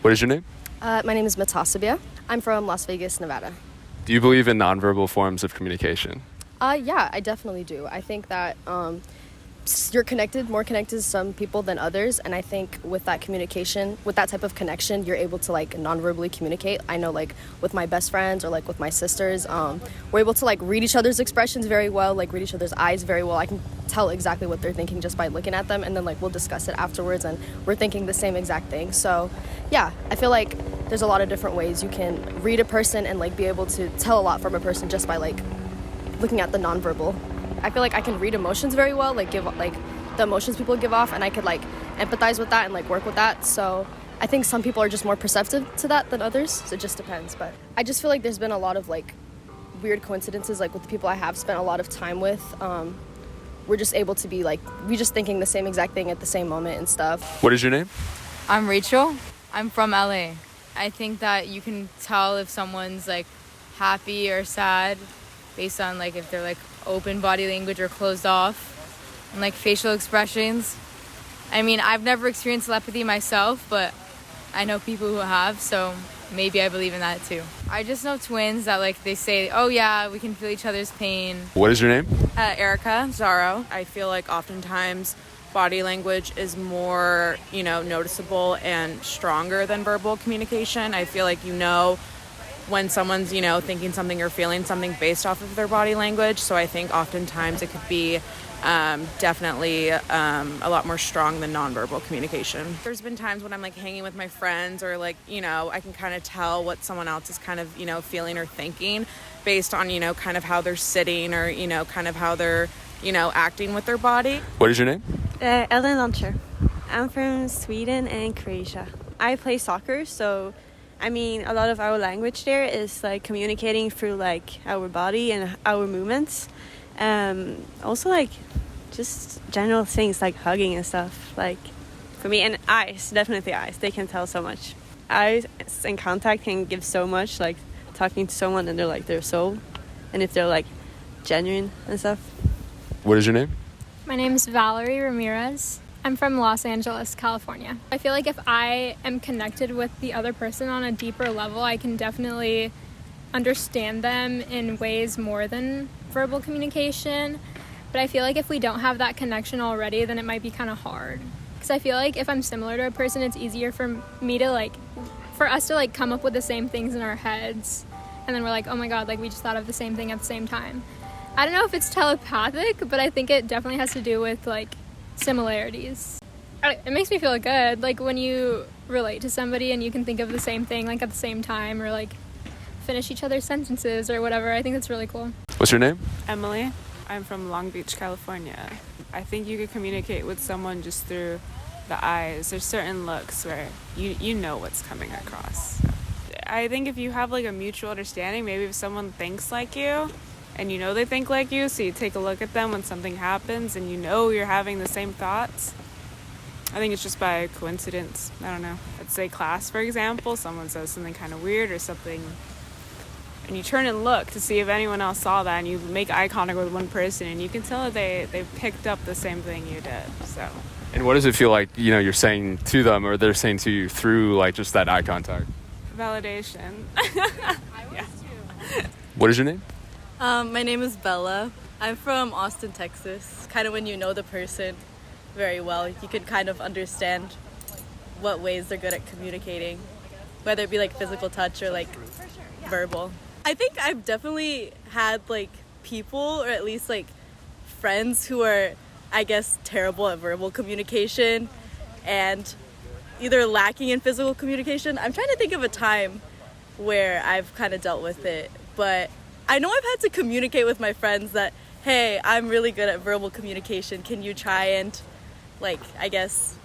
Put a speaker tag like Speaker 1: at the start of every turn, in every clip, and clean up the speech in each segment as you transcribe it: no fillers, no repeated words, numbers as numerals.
Speaker 1: What is your name?
Speaker 2: My name is Matasabia. I'm from Las Vegas, Nevada.
Speaker 1: Do you believe in nonverbal forms of communication?
Speaker 2: Yeah, I definitely do. I think that you're more connected to some people than others, and I think with that communication, with that type of connection, you're able to like non-verbally communicate. I know like with my best friends or like with my sisters, we're able to like read each other's expressions very well, like read each other's eyes very well. I can tell exactly what they're thinking just by looking at them, and then like we'll discuss it afterwards and we're thinking the same exact thing. So yeah, I feel like there's a lot of different ways you can read a person and like be able to tell a lot from a person just by like looking at the nonverbal. I feel like I can read emotions very well, like give like the emotions people give off, and I could like empathize with that and like work with that. So I think some people are just more perceptive to that than others. So it just depends. But I just feel like there's been a lot of like weird coincidences, like with the people I have spent a lot of time with. We're just able to be like, we just thinking the same exact thing at the same moment and stuff.
Speaker 1: What is your name?
Speaker 3: I'm Rachel. I'm from LA. I think that you can tell if someone's like happy or sad based on like if they're like open body language or closed off, and like facial expressions. I mean, I've never experienced telepathy myself, but I know people who have, so maybe I believe in that too. I just know twins that like they say, oh yeah, we can feel each other's pain.
Speaker 1: What is your name?
Speaker 4: Erica Zaro. I feel like oftentimes body language is more, noticeable and stronger than verbal communication. I feel like when someone's, thinking something or feeling something based off of their body language. So I think oftentimes it could be definitely a lot more strong than nonverbal communication. There's been times when I'm like hanging with my friends or like, I can kind of tell what someone else is kind of, feeling or thinking based on, kind of how they're sitting or, kind of how they're, acting with their body.
Speaker 1: What is your name?
Speaker 5: Ellen Launcher. I'm from Sweden and Croatia. I play soccer, so I mean, a lot of our language there is like communicating through like our body and our movements. Also like just general things like hugging and stuff. Like for me, and eyes, definitely eyes. They can tell so much. Eyes and contact can give so much, like talking to someone and they're like their soul. And if they're like genuine and stuff.
Speaker 1: What is your name?
Speaker 6: My name is Valerie Ramirez. I'm from Los Angeles, California. I feel like if I am connected with the other person on a deeper level, I can definitely understand them in ways more than verbal communication. But I feel like if we don't have that connection already, then it might be kind of hard. Because I feel like if I'm similar to a person, it's easier for me to for us to come up with the same things in our heads. And then we're like, oh my God, we just thought of the same thing at the same time. I don't know if it's telepathic, but I think it definitely has to do with similarities. It makes me feel good, when you relate to somebody and you can think of the same thing at the same time, or finish each other's sentences or whatever. I think that's really cool.
Speaker 1: What's your name?
Speaker 7: Emily. I'm from Long Beach, California. I think you could communicate with someone just through the eyes. There's certain looks where you know what's coming across. I think if you have a mutual understanding, maybe if someone thinks like you and they think like you, so you take a look at them when something happens and you're having the same thoughts. I think it's just by coincidence. I don't know. Let's say class, for example, someone says something kind of weird or something, and you turn and look to see if anyone else saw that, and you make eye contact with one person, and you can tell that they picked up the same thing you did. So.
Speaker 1: And what does it feel like, you're saying to them or they're saying to you through just that eye contact?
Speaker 7: Validation.
Speaker 5: Yeah.
Speaker 1: What is your name?
Speaker 8: My name is Bella. I'm from Austin, Texas. Kind of when you know the person very well, you can kind of understand what ways they're good at communicating, whether it be physical touch or verbal. I think I've definitely had people, or at least friends who are, I guess, terrible at verbal communication and either lacking in physical communication. I'm trying to think of a time where I've kind of dealt with it, but I know I've had to communicate with my friends that, hey, I'm really good at verbal communication. Can you try and, I guess,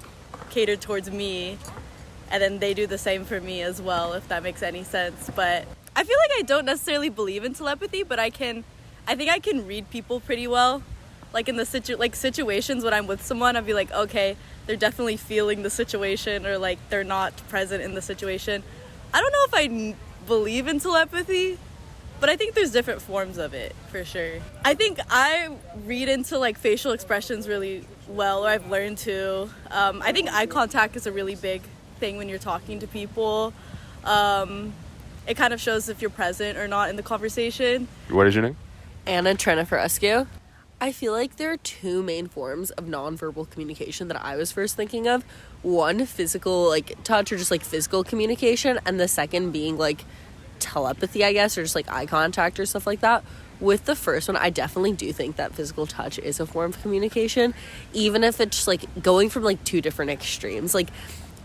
Speaker 8: cater towards me? And then they do the same for me as well, if that makes any sense. But I feel like I don't necessarily believe in telepathy, but I think I can read people pretty well. In the situations when I'm with someone, I'll be like, okay, they're definitely feeling the situation, or they're not present in the situation. I don't know if I believe in telepathy, but I think there's different forms of it, for sure. I think I read into facial expressions really well, or I've learned to. I think eye contact is a really big thing when you're talking to people. It kind of shows if you're present or not in the conversation.
Speaker 1: What is your name?
Speaker 9: Anna Treneferescu. I feel like there are two main forms of nonverbal communication that I was first thinking of. One, physical, like touch or just like physical communication, and the second being like telepathy, I guess, or just like eye contact or stuff like that. With the first one, I definitely do think that physical touch is a form of communication, even if it's just like going from like two different extremes. Like,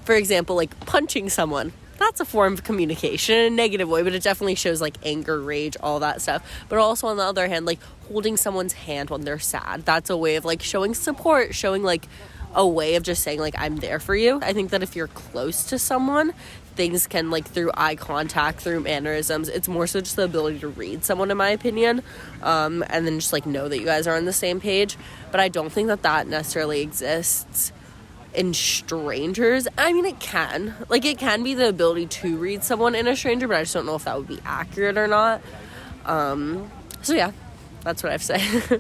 Speaker 9: for example, like punching someone. That's a form of communication in a negative way, but it definitely shows like anger, rage, all that stuff. But also on the other hand, like holding someone's hand when they're sad. That's a way of like showing support, showing like a way of just saying like, I'm there for you. I think that if you're close to someone, things can like through eye contact, through mannerisms, it's more so just the ability to read someone, in my opinion, and then just like know that you guys are on the same page. But I don't think that that necessarily exists in strangers. I mean, it can be the ability to read someone in a stranger, but I just don't know if that would be accurate or not. So yeah, that's what I have to say.